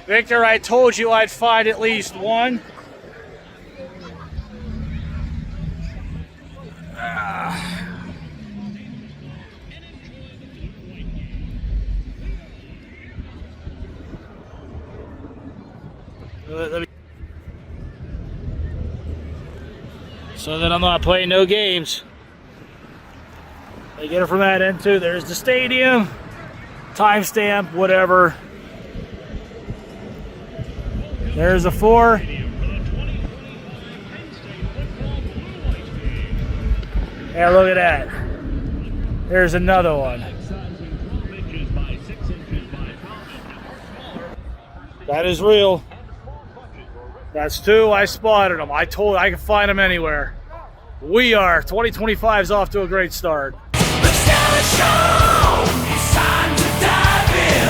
Victor, I told you I'd find at least one. So that I'm not playing no games. They get it from that end too. There's the stadium, timestamp, whatever. There's a 4. Yeah, look at that. There's another one. That is real. That's 2. I spotted them. I told I can find them anywhere. We are. 2025 is off to a great start. The Stellar Show. It's time to dive in.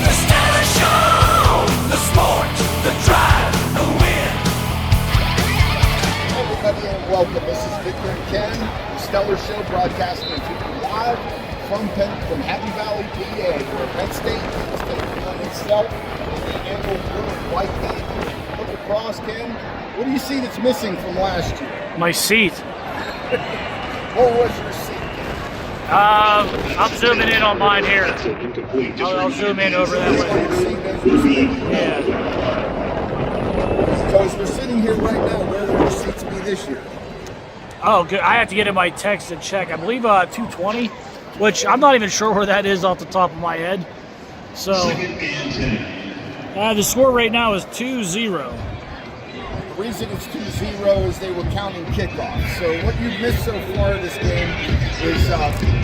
The Stellar Show. The sport, the drive, the win. Everybody and welcome. This is Victor and Ken. The Stellar Show broadcasting to you live from Happy Valley, PA, where Penn State is taking on itself in the annual Blue and White game. Look across, Ken. What do you see that's missing from last year? My seat. What was your seat? I'm zooming in on mine here. I'll zoom in over that way. Yeah. So as we're sitting here right now, where will your seats be this year? Oh, good. I have to get in my text and check. I believe 220, which I'm not even sure where that is off the top of my head. So the score right now is 2-0. The reason it's 2-0 is they were counting kickoffs. So what you've missed so far this game is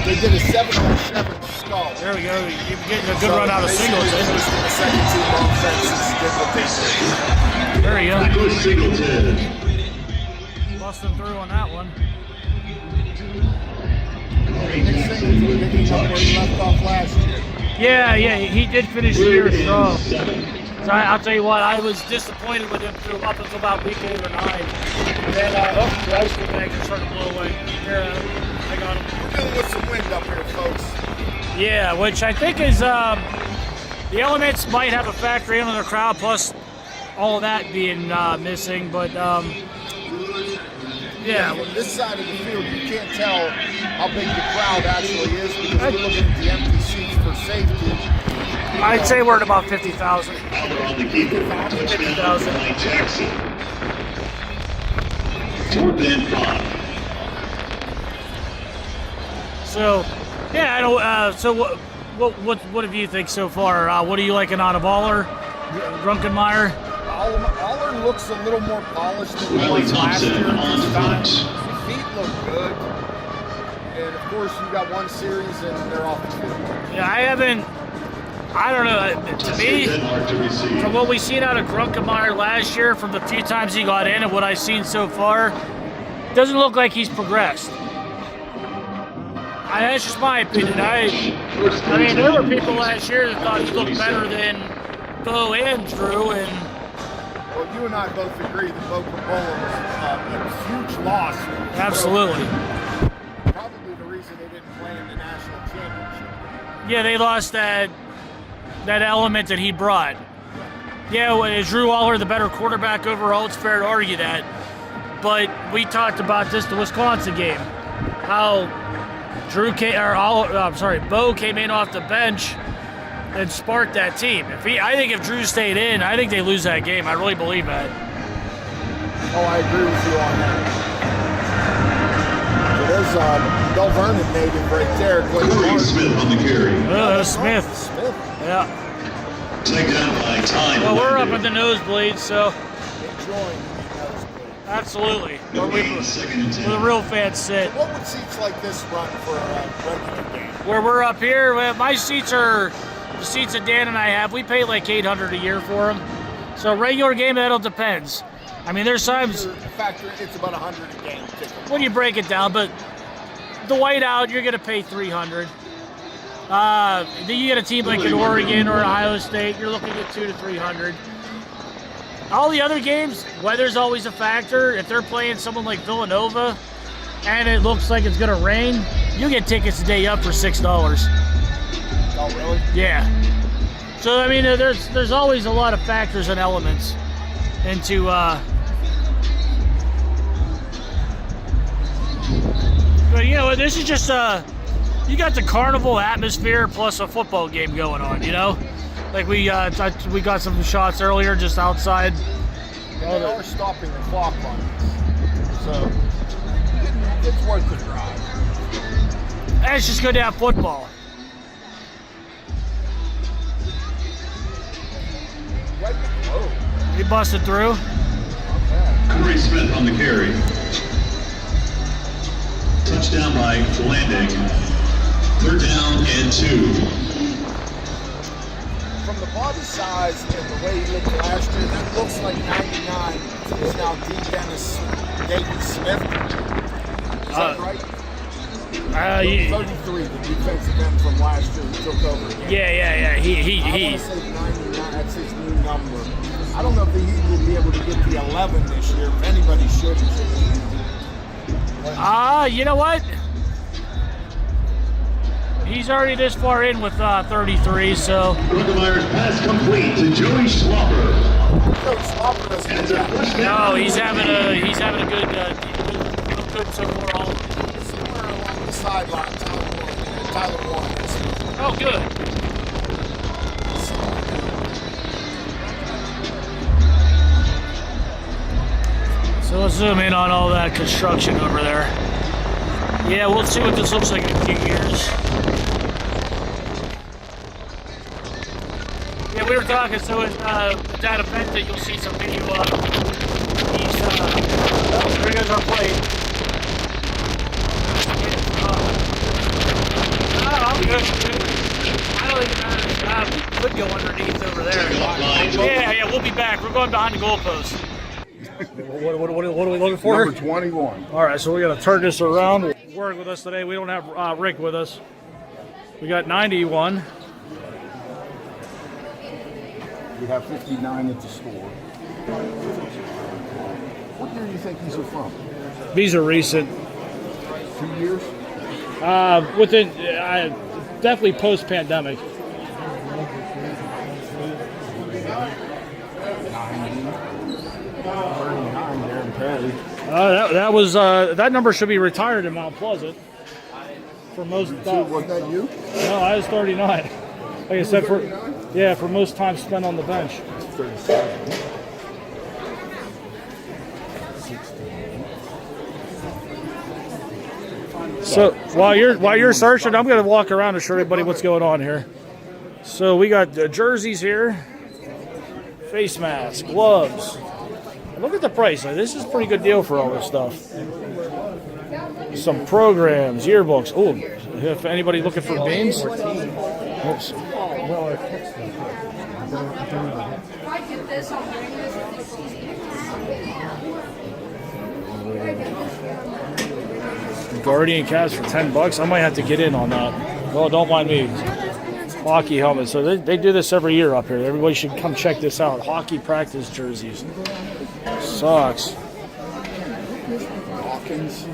they did a 7-on-7 stall. There we go. You're getting a good run out of Singleton. The second team offense did what they did. There you go. Michael Singleton. Busting through on that one. Nick Singleton picking up where he left off last year. Yeah, he did finish the year strong. So I'll tell you what, I was disappointed with him up until about week 8 or 9. And then, the ice cream bags are starting to blow away. Here, I got him. We're dealing with some wind up here, folks. Yeah, which I think is, the elements might have a factor in on their crowd, plus all of that being missing, but, yeah. From this side of the field, you can't tell how big the crowd actually is because we're looking at the empty seats for safety. I'd say we're at about 50,000. On the keeper, touchdown by Jackson. 4th and 5. So, yeah, I don't. So, what have you think so far? What are you liking out of Aller, Drunkenmeyer? Aller looks a little more polished than he Riley was last Thompson year. on the front. His feet look good, and of course you got one series and they're off the field. Yeah, I don't know. To me, from what we've seen out of Drunkenmeyer last year, from the few times he got in and what I've seen so far, doesn't look like he's progressed. That's just my opinion. I mean, there were people last year that thought he looked better than Bo and Drew, and Well, you and I both agree that Bo Capola was a huge loss. absolutely. Probably the reason they didn't play in the national championship. Yeah, they lost that element that he brought. Yeah, well, is Drew Aller the better quarterback overall? It's fair to argue that. But we talked about this the Wisconsin game, how Bo came in off the bench and sparked that team. I think if Drew stayed in, I think they lose that game. I really believe that. Oh, I agree with you on that. So there's Bell Vernon native right there. Corey Smith on the carry. Oh, that's Smith. Yeah. Taken out by Ty. Well, we're up at the nosebleeds, so Enjoying the nosebleed. absolutely. No Where gain, 2nd and 10. the real fans sit. What would seats like this run for a regular game? Where we're up here, well, my seats are the seats that Dan and I have. We pay like $800 a year for them. So regular game, that'll depends. I mean, there's times Factor, it's about 100 a game ticket. when you break it down, but the whiteout, you're gonna pay $300. Then you get a team like an Oregon or Ohio State, you're looking at $200 to $300. All the other games, weather's always a factor. If they're playing someone like Villanova and it looks like it's gonna rain, you get tickets a day up for $6. Oh, really? Yeah. So I mean, there's always a lot of factors and elements into. But you know, this is just you got the carnival atmosphere plus a football game going on. You know, like we got some shots earlier just outside. And they are stopping the clock on this, so it's worth the drive. And it's just good to have football. Right? Oh, He busted through. Corey Smith on the carry. Touchdown by Landing. 3rd down and 2. from the body size and the way he looked last year, that looks like 99 is now D. Dennis Dayton Smith. Is that right? 33, the defensive end from last year who took over. Yeah. I want to say 99, that's his new number. I don't know if he will be able to get the 11 this year. If anybody should, it should be him. You know what? He's already this far in with 33, so. Bruggemeyer's pass complete to Joey Slaughter. Coach Slaughter doesn't And do a that. touchdown. No, he's having a good so far. Somewhere along the sideline, Tyler Warren. Oh, good. So let's zoom in on all that construction over there. Yeah, we'll see what this looks like in a few years. Yeah, we were talking, so at that event that you'll see some video of. There goes our plate. I'm good. I don't even know. Could go underneath over there. Yeah, we'll be back. We're going behind the goalpost. What are we looking for? Number 21. All right, so we're going to turn this around. Work with us today. We don't have Rick with us. We got 91. We have 59 at the store. What year do you think these are from? These are recent. 2 years? Within definitely post-pandemic. 90. 39 there in Perry. That was that number should be retired in Mount Pleasant. For most, Wasn't that you? no, I was 39. Like I said, for most time spent on the bench. 37. So while you're searching, I'm going to walk around and show everybody what's going on here. So we got jerseys here, face masks, gloves. And look at the price. This is a pretty good deal for all this stuff. Some programs, yearbooks. Oh, if anybody looking for beans. Oops. Guardian caps for $10. I might have to get in on that. Well, don't mind me. Hockey helmets. So they do this every year up here. Everybody should come check this out. Hockey practice jerseys. Socks. Dawkins,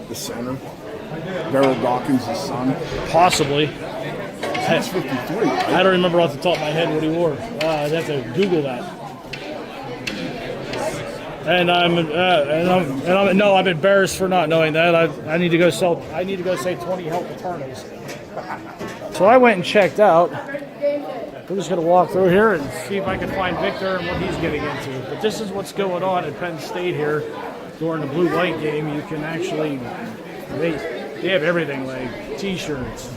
the center. Beryl Dawkins, the son. Possibly. He's 53, right? I don't remember off the top of my head what he wore. I'd have to Google that. And I'm embarrassed for not knowing that. I need to go say 20 help attorneys. So I went and checked out. We're just going to walk through here and see if I can find Victor and what he's getting into. But this is what's going on at Penn State here during the blue-white game. You can actually, they have everything, like T-shirts,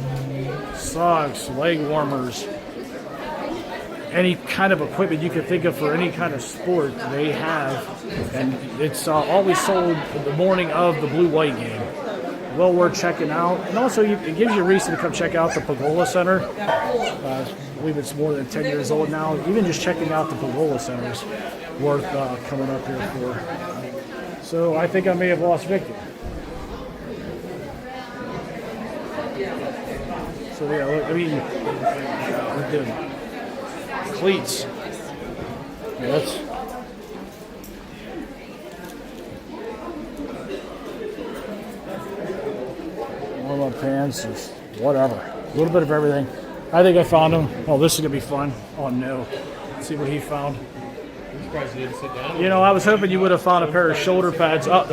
socks, leg warmers, any kind of equipment you can think of for any kind of sport they have. And it's always sold the morning of the blue-white game. Well worth checking out. And also, it gives you a reason to come check out the Pagola Center. I believe it's more than 10 years old now. Even just checking out the Pagola Center is worth coming up here for. So I think I may have lost Victor. So yeah, look, I mean, the cleats. Yeah, that's. Warm-up pants, just whatever. A little bit of everything. I think I found him. Oh, this is gonna be fun. Oh no. Let's see what he found. You know, I was hoping you would have found a pair of shoulder pads up.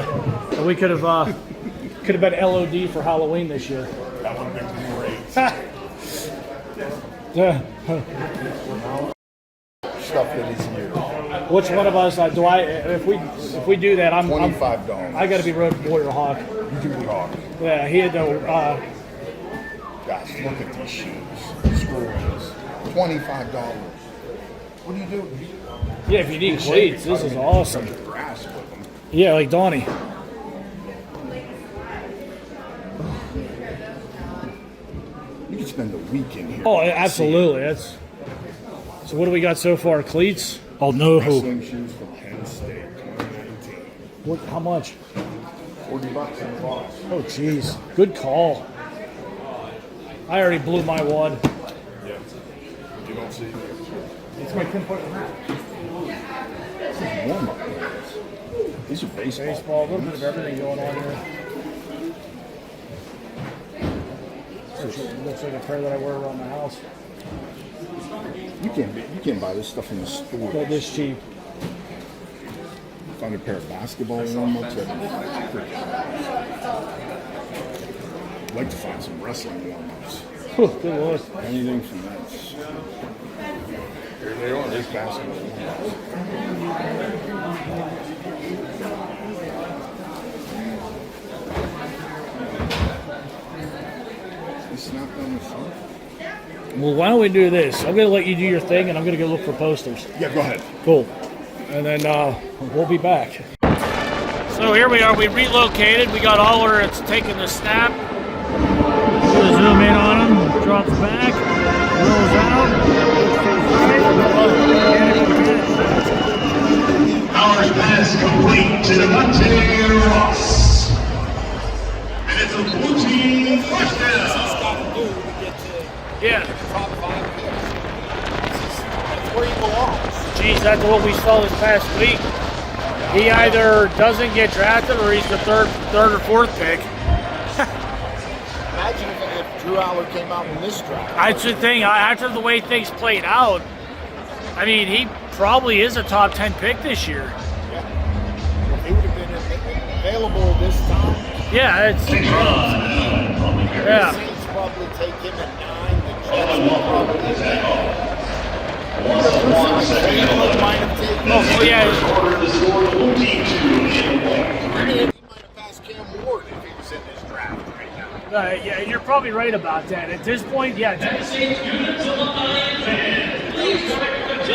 And we could have been LOD for Halloween this year. That would have been great. Yeah. Stuff that is new. Which one of us do I? If we do that, I'm $25. I got to be Road Warrior Hawk. You do talk. Yeah, he had to. Gosh, look at these shoes. Screw-ins. $25. What do you do? Yeah, if you need cleats, this is awesome. Grass with them. Yeah, like Donnie. You can spend a week in here. Oh, absolutely. That's. So what do we got so far? Cleats? Oh no. Wrestling shoes from Penn State 2019. What? How much? $40 in cost. Oh, jeez. Good call. I already blew my wad. Yeah. You don't see. It's my 10-point wrap. This is warm-up games. These are baseball. Baseball, a little bit of everything going on here. Looks like a pair that I wear around the house. You can't buy this stuff in the store. Not this cheap. Find a pair of basketball warm-ups. I'd like to find some wrestling warm-ups. Whew, good lord. Anything from that. Here they are. There's basketball warm-ups. You snapped on the phone? Well, why don't we do this? I'm going to let you do your thing, and I'm going to go look for posters. Yeah, go ahead. Cool. And then we'll be back. So here we are. We relocated. We got Aller. It's taking the snap. Zoom in on him. Drops back. Rolls out. Hours pass complete to Devontae Ross. And it's a blue team first down. Yeah. Top 5 picks. That's where he belongs. Geez, that's what we saw this past week. He either doesn't get drafted or he's the third or fourth pick. Imagine if Drew Aller came out in this draft. That's the thing. After the way things played out, I mean, he probably is a top 10 pick this year. Yeah. If he would have been available this time, Yeah, it's the yeah. Saints probably take him at 9. The Jets will probably take him. Might have taken him. Oh yeah. I mean, he might have passed Cam Ward if he was in this draft right now. Yeah, you're probably right about that. At this point, yeah. You're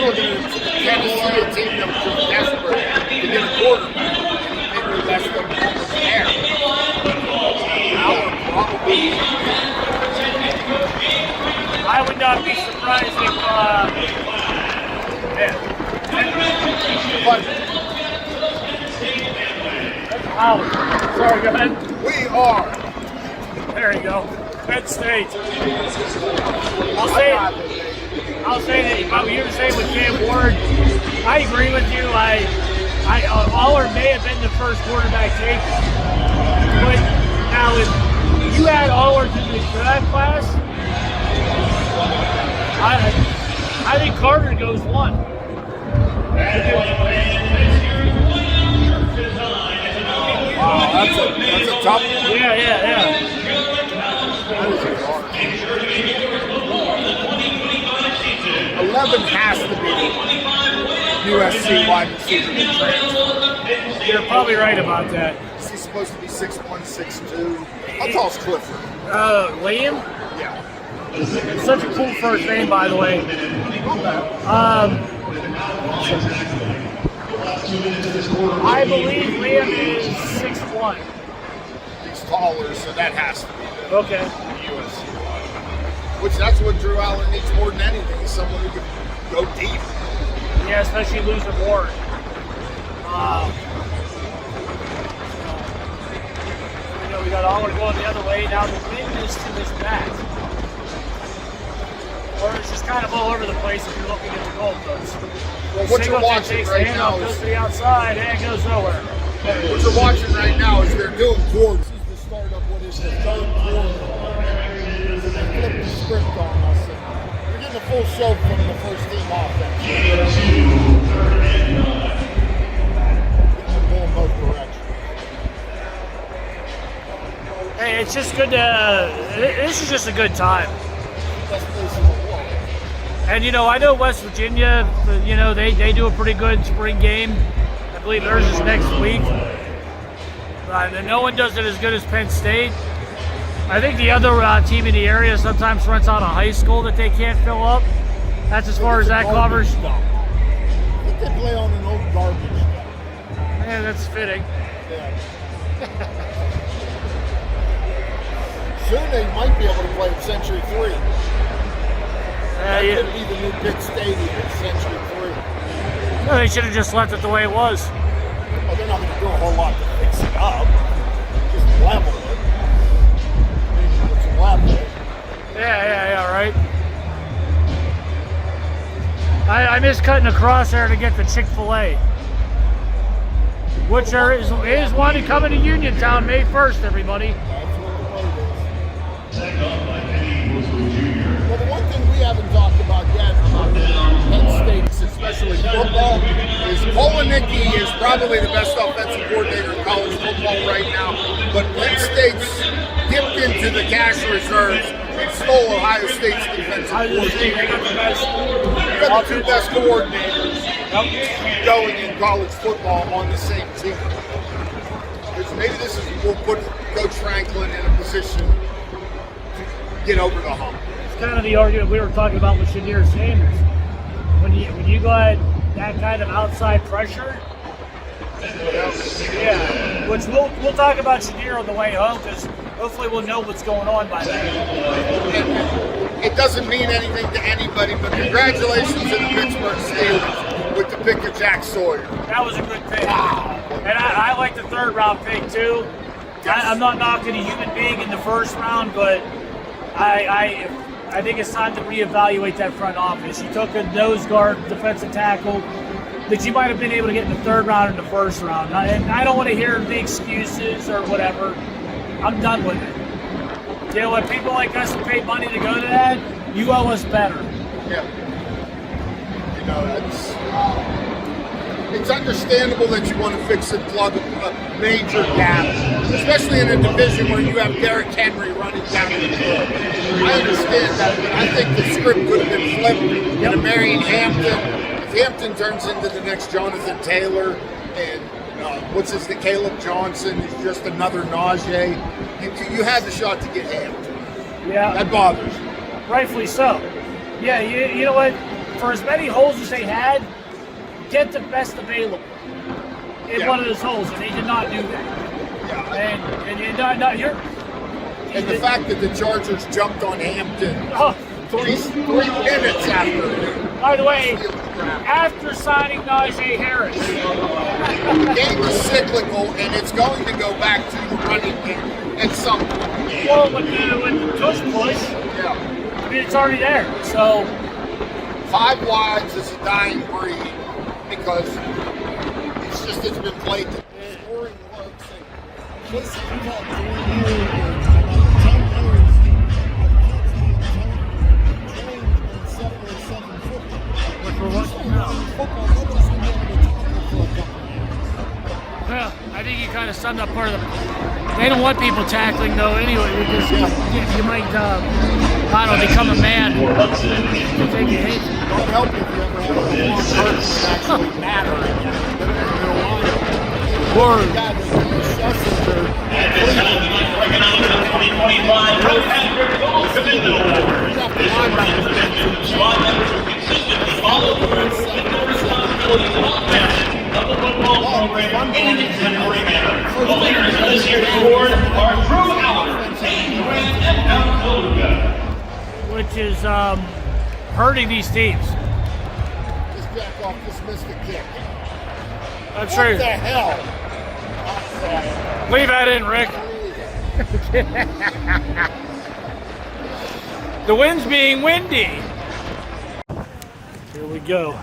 looking at Kansas City, a team that was desperate to get a quarterback, and he figured that's the moment there. Aller probably. I would not be surprised if But Howard. Sorry, go ahead. we are. There you go. Penn State. I'll say that what you were saying with Cam Ward, I agree with you. Aller may have been the first quarterback taken, but now if you add Aller to the draft class, I think Carter goes 1. Wow, that's a tough one. Yeah. 11 has to be USC wide receiver transfer. You're probably right about that. Is he supposed to be 6'1", 6'2"? How tall's Clifford? Liam? Yeah. It's such a cool first name, by the way. I believe Liam is 6'1". He's taller, so that has to be Okay. the USC wide. Which that's what Drew Aller needs more than anything, is someone who can go deep. Yeah, especially losing Ward. We got Aller going the other way. Now the wind is to his back. Or it's just kind of all over the place if you're looking at the goalpost. Well, what you're watching takes right the now handoff, goes is to the outside, and it goes nowhere. what you're watching right now is they're doing quarters. This is the start of what is the third quarter. They flipped the script on us. full show from the first team offense. Game 2, 3rd and 9. Getting the ball in both directions. Hey, it's just good to. This is just a good time. Best place in the world. And you know, I know West Virginia. You know, they do a pretty good spring game. I believe theirs is next week. And no one does it as good as Penn State. I think the other team in the area sometimes rents out a high school that they can't fill up. That's as far as that covers. I think they play on an old garbage dump. Yeah, that's fitting. Yeah. Soon they might be able to play at Century 3. That Yeah. could be the new big stadium at Century 3. No, they should have just left it the way it was. Well, they're not going to do a whole lot to fix it up. Just level it. Maybe put some level. Yeah, right. I miss cutting across there to get the Chick-fil-A. Which there is one coming to Uniontown May 1st, everybody. That's what the road is. Tagged on by Eddie Woodley Jr. Well, the one thing we haven't talked about yet about Penn State, especially football, is Polanicki is probably the best offensive coordinator in college football right now. But Penn State's dipped into the cash reserves and stole Ohio State's defensive coordinator. They've got the two best coordinators going in college football on the same team. Maybe this is will put Coach Franklin in a position to get over the hump. It's kind of the argument we were talking about with Shedeur Sanders. When you got that kind of outside pressure, yeah. Which we'll talk about Shedeur on the way home because hopefully we'll know what's going on by then. It doesn't mean anything to anybody, but congratulations to the Pittsburgh Steelers with the pick of Jack Sawyer. That was a good pick. And I like the third round pick too. I'm not knocking a human being in the first round, but I think it's time to reevaluate that front office. You took a nose guard, defensive tackle that you might have been able to get in the third round and the first round. And I don't want to hear the excuses or whatever. I'm done with it. You know, when people like us who pay money to go to that, you owe us better. Yeah. You know, it's understandable that you want to fix and plug a major gap, especially in a division where you have Derrick Henry running down the field. I understand that, but I think the script could have been flipped into Marion Hampton. If Hampton turns into the next Jonathan Taylor and Caleb Johnson is just another Najee, you had the shot to get Hampton. Yeah. That bothers me. Rightfully so. Yeah, you know what? For as many holes as they had, get the best available in one of those holes, and they did not do that. Yeah. And the fact that the Chargers jumped on Hampton 3 minutes after. By the way, after signing Najee Harris. The game is cyclical, and it's going to go back to the running game at some point. Well, with the tush push, I mean, it's already there. So 5 wides is a dying breed because it's been played to scoring works. And listen, you got 3 years and 10 years of kids being trained in 7-on-7 football. which we're watching now. Football, nobody's been able to tackle for a couple of years. Well, I think you kind of summed up part of the. They don't want people tackling though, anyway, because you might, I don't know, become a man. You take a hit. Don't help if you ever have a long person that actually matter in your Word. Breaking out the 2025 Pro Patrick Golf Commitment Award. Squad members who consistently follow through with their responsibilities while managing of the football program in its delivery manner. The winners of this year's award are Drew Howard, Dane Grant, and Al Coluga. Which is hurting these teams. Just back off, just missed the kick. I'm sure. What the hell? Leave that in, Rick. The wind's being windy. Here we go.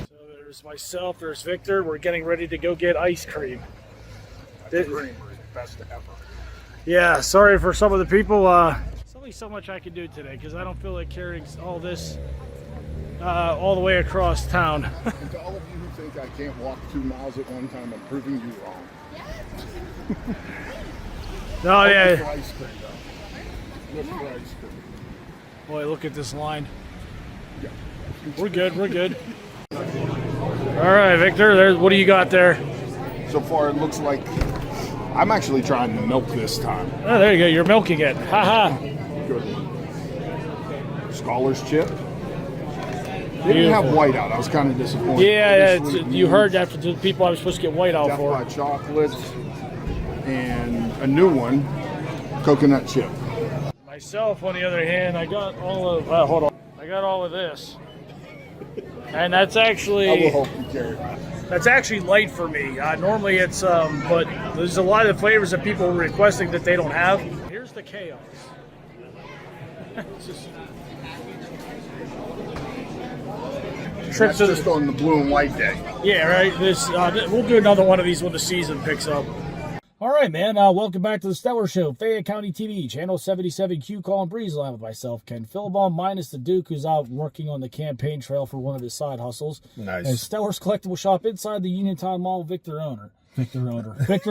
So there's myself, there's Victor. We're getting ready to go get ice cream. Creamer is best ever. Yeah, sorry for some of the people. Some of only so much I can do today because I don't feel like carrying all this all the way across town. And to all of you who think I can't walk 2 miles at one time, I'm proving you wrong. Oh Look yeah. for ice cream, though. Look for ice cream. Boy, look at this line. Yeah. We're good. We're good. All right, Victor. What do you got there? So far, it looks like I'm actually trying to milk this time. Oh, there you go. You're milking it. Ha ha. Good. Scholar's chip. They didn't have white out. I was kind of disappointed. Yeah, Obviously, you heard that from the people I was supposed to get white out Death for. by chocolate and a new one, coconut chip. Myself, on the other hand, I got all of. Hold on. I got all of this, and that's I will actually hope you carry it. that's actually light for me. Normally it's but there's a lot of flavors that people are requesting that they don't have. Here's the chaos. It's just- Trip That's to just the, on the blue and white day. yeah, right. This we'll do another one of these when the season picks up. All right, man. Welcome back to the Stellar Show, Fayette County TV, Channel 77, Q Call and Breeze Line with myself, Ken Philbon, minus the Duke, who's out working on the campaign trail for one of his side hustles. Nice. And Stellar's Collectible Shop inside the Uniontown Mall, Victor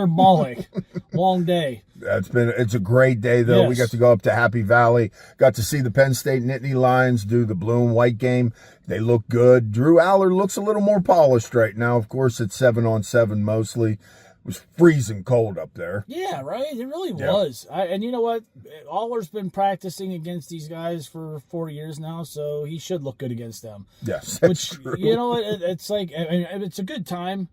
Malik. Long day. It's a great day though. Yes. We got to go up to Happy Valley, got to see the Penn State Nittany Lions do the blue and white game. They look good. Drew Aller looks a little more polished right now. Of course, it's 7-on-7 mostly. It was freezing cold up there. Yeah, right. It really Yeah. was. And you know what? Aller's been practicing against these guys for 4 years now, so he should look good against them. Yes, that's Which, true. you know, it's like, I mean, it's a good time,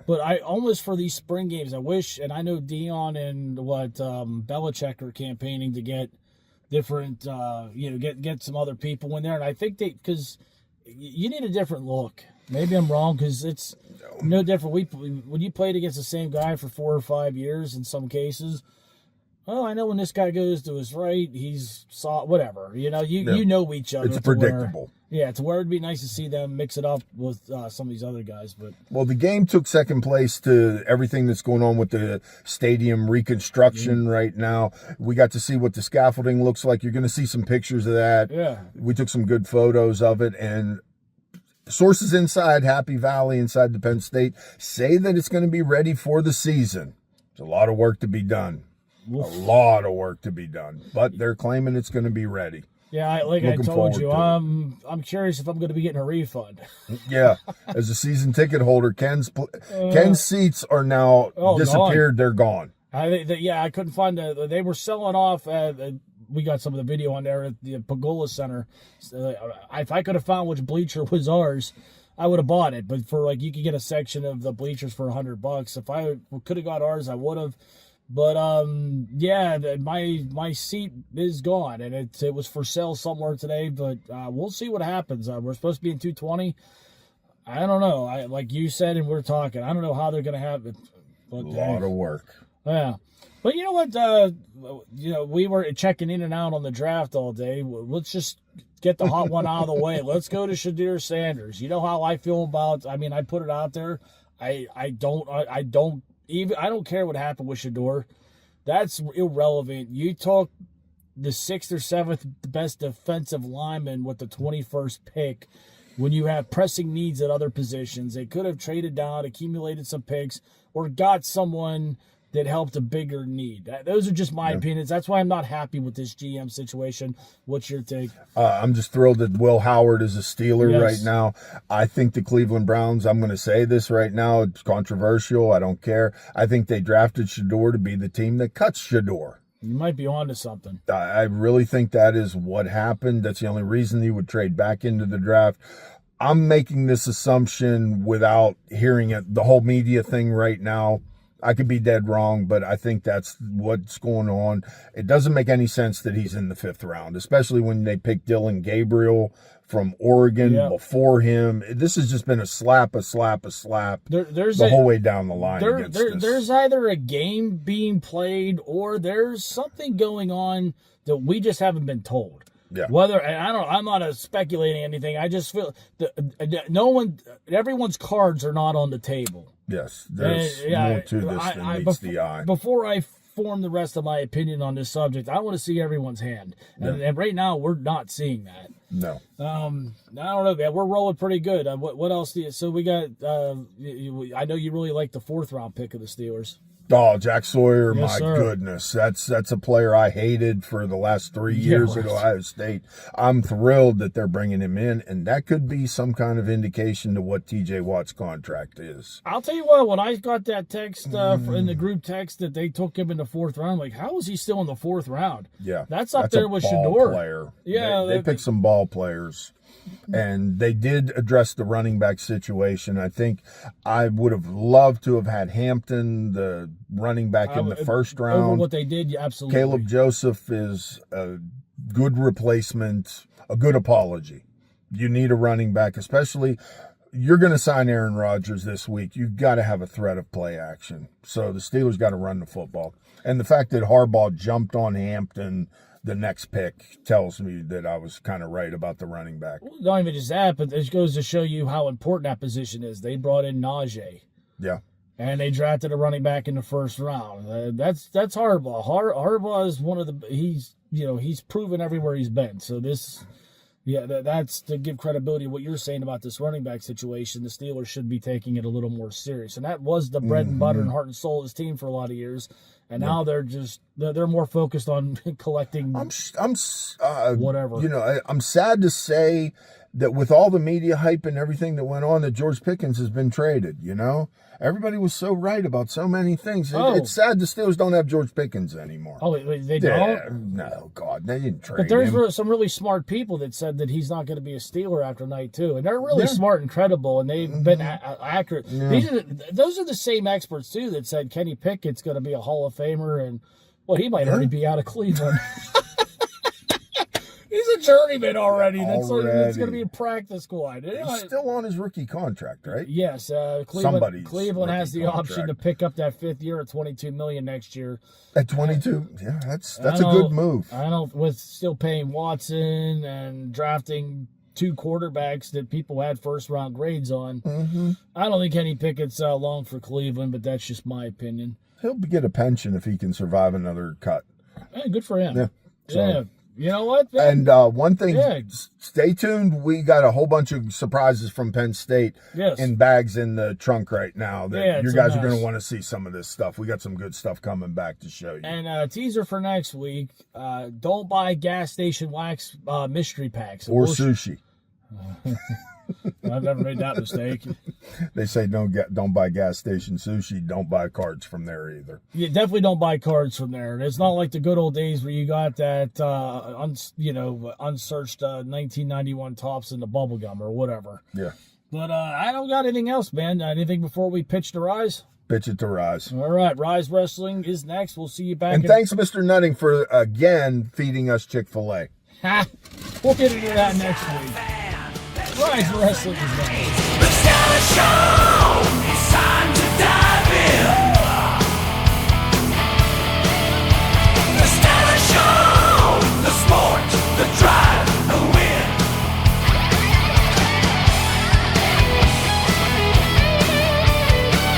but I almost for these spring games, I wish, and I know Dion and Belichick are campaigning to get different, get some other people in there. And I think because you need a different look. Maybe I'm wrong because it's no different. When you played against the same guy for 4 or 5 years in some cases, well, I know when this guy goes to his right, he's whatever. You know, you know each other. It's to where- predictable. yeah, to where it'd be nice to see them mix it up with some of these other guys. But Well, the game took second place to everything that's going on with the stadium reconstruction right now. We got to see what the scaffolding looks like. You're going to see some pictures of that. yeah, We took some good photos of it, and sources inside Happy Valley, inside the Penn State, say that it's going to be ready for the season. There's a lot of work to be done. A lot of work to be done, but they're claiming it's going to be ready. yeah. I Looking told forward you, to it. I'm curious if I'm going to be getting a refund. Yeah, as a season ticket holder, Ken's seats are now disappeared. They're gone. I couldn't find they were selling off. We got some of the video on there at the Pagola Center. If I could have found which bleacher was ours, I would have bought it. But for you could get a section of the bleachers for $100. If I could have got ours, I would have. But my seat is gone, and it was for sale somewhere today. But we'll see what happens. We're supposed to be in 220. I don't know. Like you said, and we're talking. I don't know how they're going to have it. But, A lot of work. yeah. But you know what? We were checking in and out on the draft all day. Let's just get the hot one out of the way. Let's go to Shadir Sanders. You know how I feel about. I mean, I put it out there. I don't care what happened with Shador. That's irrelevant. You took the 6th or 7th best defensive lineman with the 21st pick when you have pressing needs at other positions. They could have traded down, accumulated some picks, or got someone that helped a bigger need. Those are just my opinions. That's why I'm not happy with this GM situation. What's your take? I'm just thrilled that Will Howard is a Steeler Yes. right now. I think the Cleveland Browns, I'm going to say this right now, it's controversial. I don't care. I think they drafted Shador to be the team that cuts Shador. You might be onto something. I really think that is what happened. That's the only reason he would trade back into the draft. I'm making this assumption without hearing it, the whole media thing right now. I could be dead wrong, but I think that's what's going on. It doesn't make any sense that he's in the 5th round, especially when they picked Dylan Gabriel from Oregon before him. This has just been a slap There's the whole way down the line. There's either a game being played or there's something going on that we just haven't been told. Yeah. I'm not speculating anything. I just feel that everyone's cards are not on the table. Yes, there's more to this than meets the eye. Before I form the rest of my opinion on this subject, I want to see everyone's hand. And right now, we're not seeing that. No. I don't know, man. We're rolling pretty good. What else do you? So we got. I know you really like the 4th round pick of the Steelers. Oh, Jack Sawyer, Yes, my sir. goodness. That's a player I hated for the last 3 years at right. Ohio State. I'm thrilled that they're bringing him in, and that could be some kind of indication to what TJ Watt's contract is. I'll tell you what. When I got that text in the group text that they took him in the 4th round, I'm like, how is he still in the 4th round? Yeah. That's up a there with ball Shador. player. Yeah, They picked some ball players. And they did address the running back situation. I think I would have loved to have had Hampton, the running back in the first Over round. what they did, yeah, absolutely. Caleb Joseph is a good replacement, a good apology. You need a running back, especially you're going to sign Aaron Rodgers this week. You've got to have a threat of play action. So the Steelers got to run the football. And the fact that Harbaugh jumped on Hampton the next pick tells me that I was kind of right about the running back. Not even just that, but it goes to show you how important that position is. They brought in Najee. Yeah. And they drafted a running back in the 1st round. That's Harbaugh. Harbaugh is one of the he's proven everywhere he's been. So that's to give credibility to what you're saying about this running back situation. The Steelers should be taking it a little more serious, and that was the bread and butter and heart and soul of his team for a lot of years. And now they're more focused on collecting. I'm whatever. I'm sad to say that with all the media hype and everything that went on, that George Pickens has been traded. Everybody was so right about so many things. It's sad the Steelers don't have George Pickens anymore. Oh, they don't? No, God, they didn't trade But there's him. some really smart people that said that he's not going to be a Steeler after night 2. And they're really smart and credible, and they've been accurate. Yeah. Those are the same experts, too, that said Kenny Pickett's going to be a Hall of Famer, and, well, he might already be out of Cleveland. He's a journeyman already. That's going to be a practice squad. He's still on his rookie contract, right? Yes. Somebody's Cleveland has the rookie option to contract. pick up that 5th year at $22 million next year. At 22, yeah, that's I a don't- good move. I don't, with still paying Watson and drafting 2 quarterbacks that people had 1st round grades on. Mm-hmm. I don't think Kenny Pickett's long for Cleveland, but that's just my opinion. He'll get a pension if he can survive another cut. Hey, good for him. Yeah. So- Yeah. You know what, man? And one thing, Yeah. stay tuned. We got a whole bunch of surprises from Penn State Yes. in bags in the trunk right now that Yeah, you it's a guys are going mess. to want to see some of this stuff. We got some good stuff coming back to show you. And teaser for next week, don't buy gas station wax mystery packs. Or sushi. I've never made that mistake. They say don't buy gas station sushi. Don't buy cards from there either. You definitely don't buy cards from there. It's not like the good old days where you got that, unsearched 1991 tops in the bubble gum or whatever. Yeah. But I don't got anything else, man. Anything before we pitch to Rise? Pitch it to Rise. All right, Rise Wrestling is next. We'll see you back. And thanks, Mr. Nutting, for again feeding us Chick-fil-A. We'll get into that next week. Rise Wrestling is next. The Stellar Show!